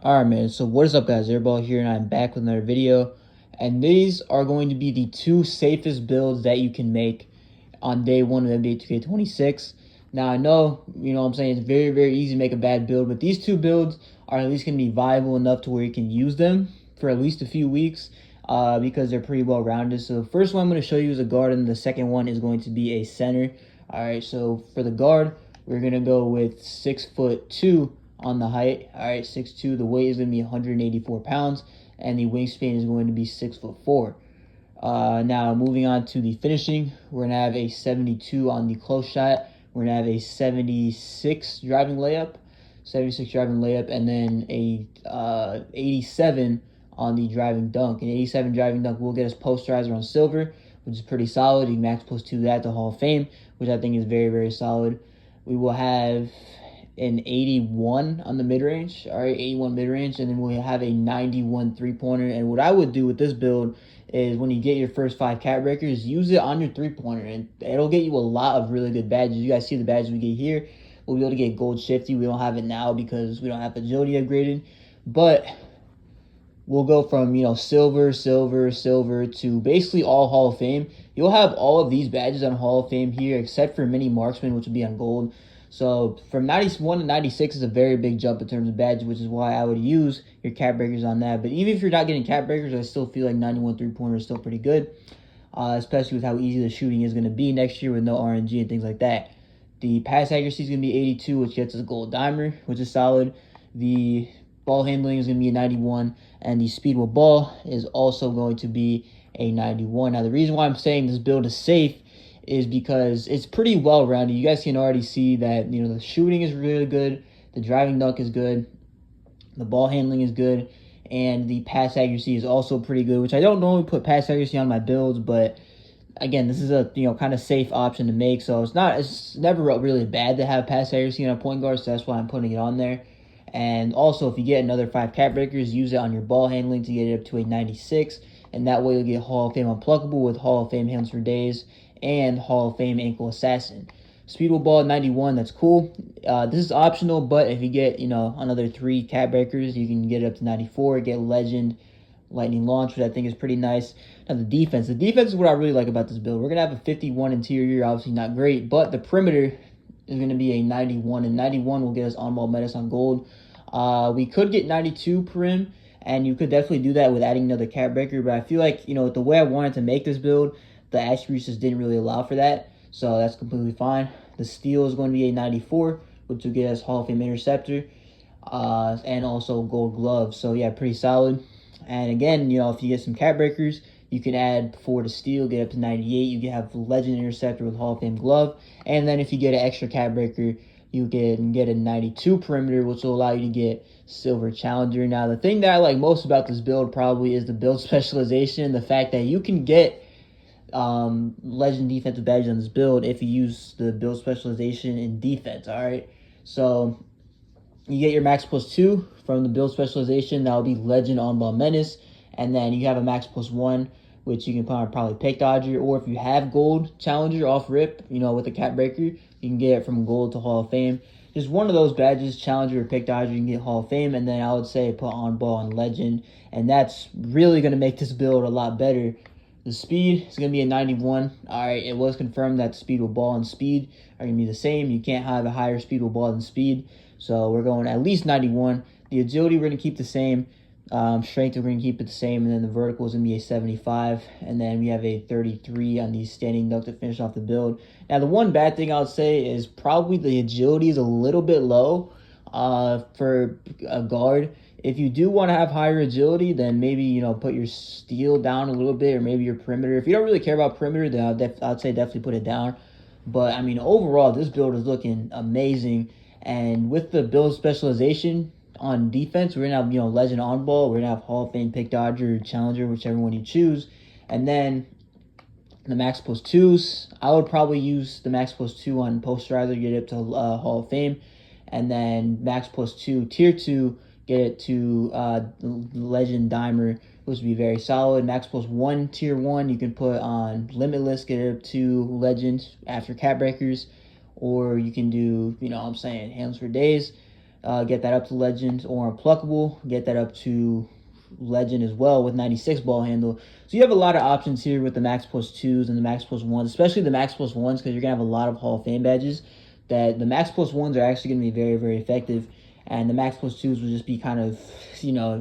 Alright, man, so what is up, guys? Airball here, and I'm back with another video. And these are going to be the two safest builds that you can make on day one of NBA 2K26. Now, I know, what I'm saying, it's very, very easy to make a bad build, but these two builds are at least going to be viable enough to where you can use them for at least a few weeks because they're pretty well rounded. So the first one I'm going to show you is a guard, and the second one is going to be a center. Alright, so for the guard, we're going to go with 6'2" on the height. All right, 6'2". The weight is going to be 184 pounds, and the wingspan is going to be 6'4". Now, moving on to the finishing, we're going to have a 72 on the close shot. We're going to have a 76 driving layup, and then a 87 on the driving dunk. An 87 driving dunk will get us posterizer on silver, which is pretty solid. You max plus 2 that to Hall of Fame, which I think is very, very solid. We will have an 81 on the mid-range, all right, 81 mid-range, and then we'll have a 91 three-pointer. And what I would do with this build is when you get your first 5 cat breakers, use it on your three-pointer, and it'll get you a lot of really good badges. You guys see the badges we get here. We'll be able to get gold shifty. We don't have it now because we don't have agility upgraded, but we'll go from, silver to basically all Hall of Fame. You'll have all of these badges on Hall of Fame here, except for mini marksman, which will be on gold. So from 91 to 96 is a very big jump in terms of badges, which is why I would use your cat breakers on that. But even if you're not getting cat breakers, I still feel like 91 three-pointer is still pretty good, especially with how easy the shooting is going to be next year with no RNG and things like that. The pass accuracy is going to be 82, which gets us a gold dimer, which is solid. The ball handling is going to be a 91, and the speed with ball is also going to be a 91. Now, the reason why I'm saying this build is safe is because it's pretty well rounded. You guys can already see that, the shooting is really good, the driving dunk is good, the ball handling is good, and the pass accuracy is also pretty good, which I don't normally put pass accuracy on my builds, but again, this is a kind of safe option to make. So it's never really bad to have pass accuracy on a point guard, so that's why I'm putting it on there. And also, if you get another 5 cat breakers, use it on your ball handling to get it up to a 96, and that way you'll get Hall of Fame Unpluckable with Hall of Fame Hands for Days and Hall of Fame Ankle Assassin. Speed with ball 91, that's cool. This is optional, but if you get, another 3 cat breakers, you can get it up to 94, get Legend, Lightning Launch, which I think is pretty nice. Now the defense is what I really like about this build. We're going to have a 51 interior, obviously not great, but the perimeter is going to be a 91, and 91 will get us on-ball menace on gold. We could get 92 prim, and you could definitely do that with adding another cat breaker, but I feel like, the way I wanted to make this build, the attributes just didn't really allow for that, so that's completely fine. The steal is going to be a 94, which will get us Hall of Fame interceptor, and also gold gloves. So yeah, pretty solid. And again, if you get some cat breakers, you can add 4 to steal, get up to 98. You can have legend interceptor with Hall of Fame glove, and then if you get an extra cat breaker, you can get a 92 perimeter, which will allow you to get silver challenger. Now, the thing that I like most about this build probably is the build specialization, the fact that you can get legend defensive badge on this build if you use the build specialization in defense. All right, so you get your max plus 2 from the build specialization. That will be legend on ball menace, and then you have a max plus 1, which you can probably pick dodger, or if you have gold challenger off rip, with a cat breaker, you can get it from gold to Hall of Fame. Just one of those badges, challenger or pick dodger, you can get Hall of Fame, and then I would say put on ball and legend, and that's really going to make this build a lot better. The speed is going to be a 91. All right, it was confirmed that speed with ball and speed are going to be the same. You can't have a higher speed with ball than speed, so we're going at least 91. The agility we're going to keep the same. Strength we're going to keep it the same, and then the vertical is going to be a 75, and then we have a 33 on the standing dunk to finish off the build. Now, the one bad thing I would say is probably the agility is a little bit low for a guard. If you do want to have higher agility, then maybe, put your steal down a little bit, or maybe your perimeter. If you don't really care about perimeter, then I'd say definitely put it down. But, I mean, overall, this build is looking amazing. And with the build specialization on defense, we're going to have, legend on ball. We're going to have Hall of Fame pick dodger, challenger, whichever one you choose. And then the max plus 2s, I would probably use the max plus 2 on posterizer, get it to Hall of Fame. And then max plus 2, tier 2, get it to legend dimer, which would be very solid. Max plus 1, tier 1, you can put on limitless, get it up to legend after cat breakers. Or you can do, hands for days. get that up to legend, or unpluckable, get that up to legend as well with 96 ball handle. So you have a lot of options here with the Max Plus 2s and the Max Plus 1s, especially the Max Plus 1s, because you're going to have a lot of Hall of Fame badges. That the Max Plus 1s are actually going to be very, very effective, and the Max Plus 2s will just be kind of,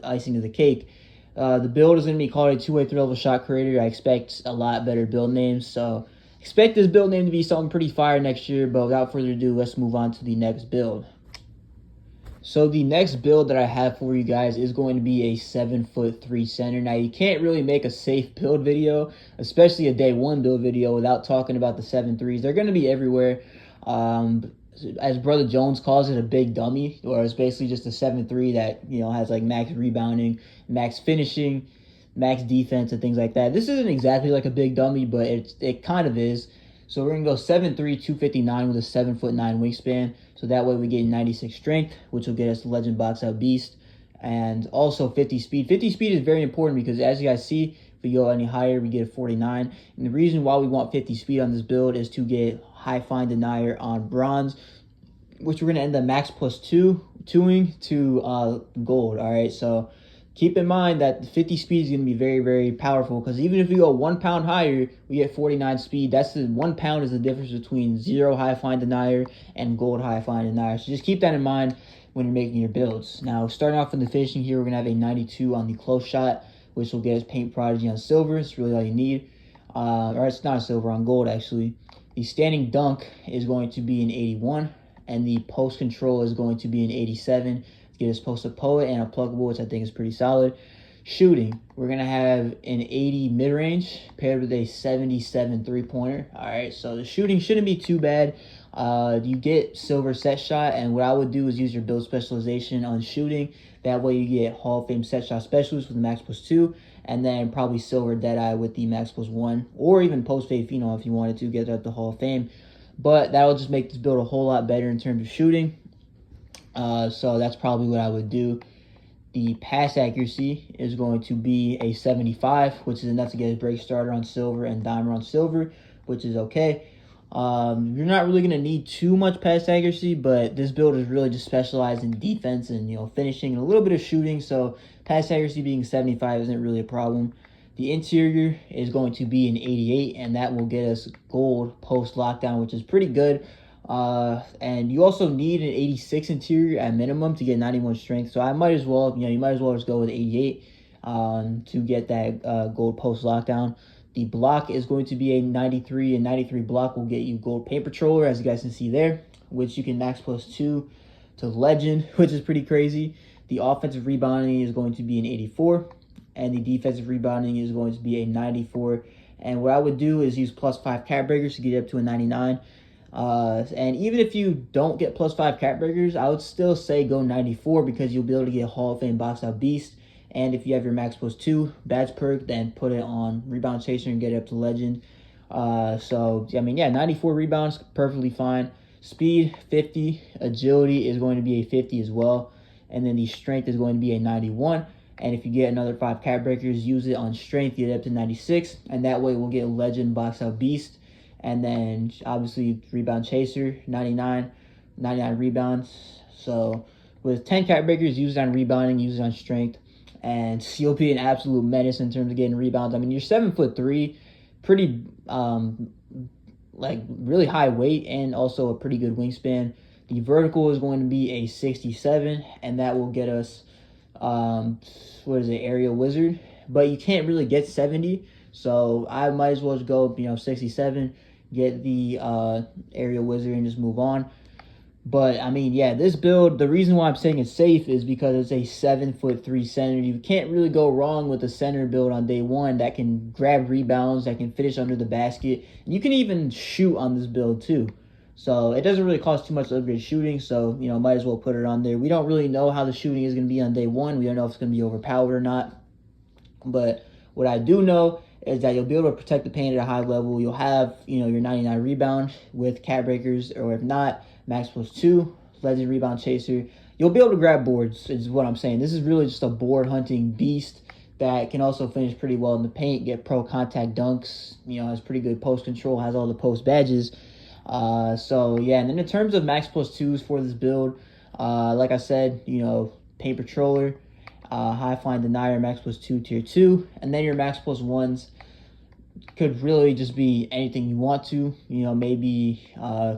icing to the cake. The build is going to be called a two-way throw-level shot creator. I expect a lot better build names, so expect this build name to be something pretty fire next year. But without further ado, let's move on to the next build. So the next build that I have for you guys is going to be a 7'3" center. Now, you can't really make a safe build video, especially a day one build video, without talking about the 7'3s. They're going to be everywhere. As Brother Jones calls it, a big dummy, or it's basically just a 7'3 that, has like max rebounding, max finishing, max defense, and things like that. This isn't exactly like a big dummy, but it kind of is. So we're going to go 7'3", 259 with a 7'9" wingspan. So that way we get 96 strength, which will get us the Legend Box Out Beast. And also 50 speed. 50 speed is very important because, as you guys see, if we go any higher, we get a 49. And the reason why we want 50 speed on this build is to get high fine denier on bronze, which we're going to end up max plus 2ing to gold. All right, so keep in mind that the 50 speed is going to be very, very powerful, because even if we go 1 pound higher, we get 49 speed. That's the 1 pound is the difference between 0 high fine denier and gold high fine denier. So just keep that in mind when you're making your builds. Now, starting off in the finishing here, we're going to have a 92 on the close shot, which will get us Paint Prodigy on silver. It's really all you need. Or it's not silver, on gold, actually. The standing dunk is going to be an 81, and the post control is going to be an 87. Get us Post-Up Poet and a pluckable, which I think is pretty solid. Shooting, we're going to have an 80 mid-range paired with a 77 three-pointer. All right, so the shooting shouldn't be too bad. You get silver set shot, and what I would do is use your build specialization on shooting. That way you get Hall of Fame set shot specialist with the Max Plus 2, and then probably silver Deadeye with the Max Plus 1, or even post-fade phenom if you wanted to get up to Hall of Fame. But that will just make this build a whole lot better in terms of shooting. So that's probably what I would do. The pass accuracy is going to be a 75, which is enough to get a break starter on silver and dimer on silver, which is okay. You're not really going to need too much pass accuracy, but this build is really just specialized in defense and, finishing and a little bit of shooting. So pass accuracy being 75 isn't really a problem. The interior is going to be an 88, and that will get us gold post lockdown, which is pretty good. And you also need an 86 interior at minimum to get 91 strength. So I might as well, you might as well just go with 88 to get that gold post lockdown. The block is going to be a 93, and 93 block will get you gold paint patroller, as you guys can see there, which you can max plus 2 to legend, which is pretty crazy. The offensive rebounding is going to be an 84, and the defensive rebounding is going to be a 94. And what I would do is use plus 5 cat breakers to get up to a 99. And even if you don't get plus 5 cat breakers, I would still say go 94, because you'll be able to get Hall of Fame Box Out Beast. And if you have your max plus 2 badge perk, then put it on Rebound Chaser and get it up to legend. So, I mean, yeah, 94 rebounds, perfectly fine. Speed, 50. Agility is going to be a 50 as well. And then the strength is going to be a 91. And if you get another 5 cat breakers, use it on strength, get it up to 96. And that way we'll get Legend Box Out Beast. And then, obviously, Rebound Chaser, 99 rebounds. So, with 10 cat breakers, use it on rebounding, use it on strength. And you'll be an absolute menace in terms of getting rebounds. I mean, you're 7'3", pretty, really high weight, and also a pretty good wingspan. The vertical is going to be a 67, and that will get us, Aerial Wizard. But you can't really get 70, so I might as well just go, 67, get the Aerial Wizard, and just move on. But, I mean, yeah, this build, the reason why I'm saying it's safe is because it's a 7'3" center. You can't really go wrong with a center build on day one that can grab rebounds, that can finish under the basket. And you can even shoot on this build, too. So, it doesn't really cost too much to upgrade shooting, so, might as well put it on there. We don't really know how the shooting is going to be on day one. We don't know if it's going to be overpowered or not. But what I do know is that you'll be able to protect the paint at a high level. You'll have, your 99 rebound with cat breakers, or if not, max plus 2, Legend Rebound Chaser. You'll be able to grab boards, is what I'm saying. This is really just a board hunting beast that can also finish pretty well in the paint, get pro contact dunks, has pretty good post control, has all the post badges. So, yeah, and then in terms of max plus 2s for this build, Like I said, you know, Paint Patroller, High Flying Denier, Max plus 2, tier 2, and then your Max plus 1s could really just be anything you want to. You know, maybe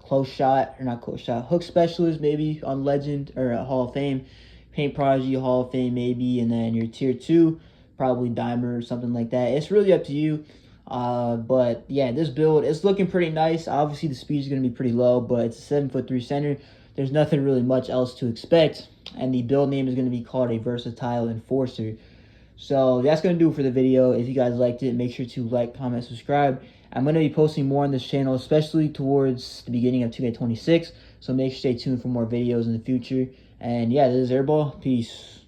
close shot, or not close shot, hook specialist, maybe on Legend or Hall of Fame, Paint Prodigy, Hall of Fame, maybe, and then your tier 2, probably Dimer or something like that. It's really up to you. But yeah, this build, it's looking pretty nice. Obviously, the speed is going to be pretty low, but it's a 7'3" center. There's nothing really much else to expect, and the build name is going to be called a Versatile Enforcer. So that's going to do it for the video. If you guys liked it, make sure to like, comment, subscribe. I'm going to be posting more on this channel, especially towards the beginning of 2K26. So make sure to stay tuned for more videos in the future. And yeah, this is Airball. Peace.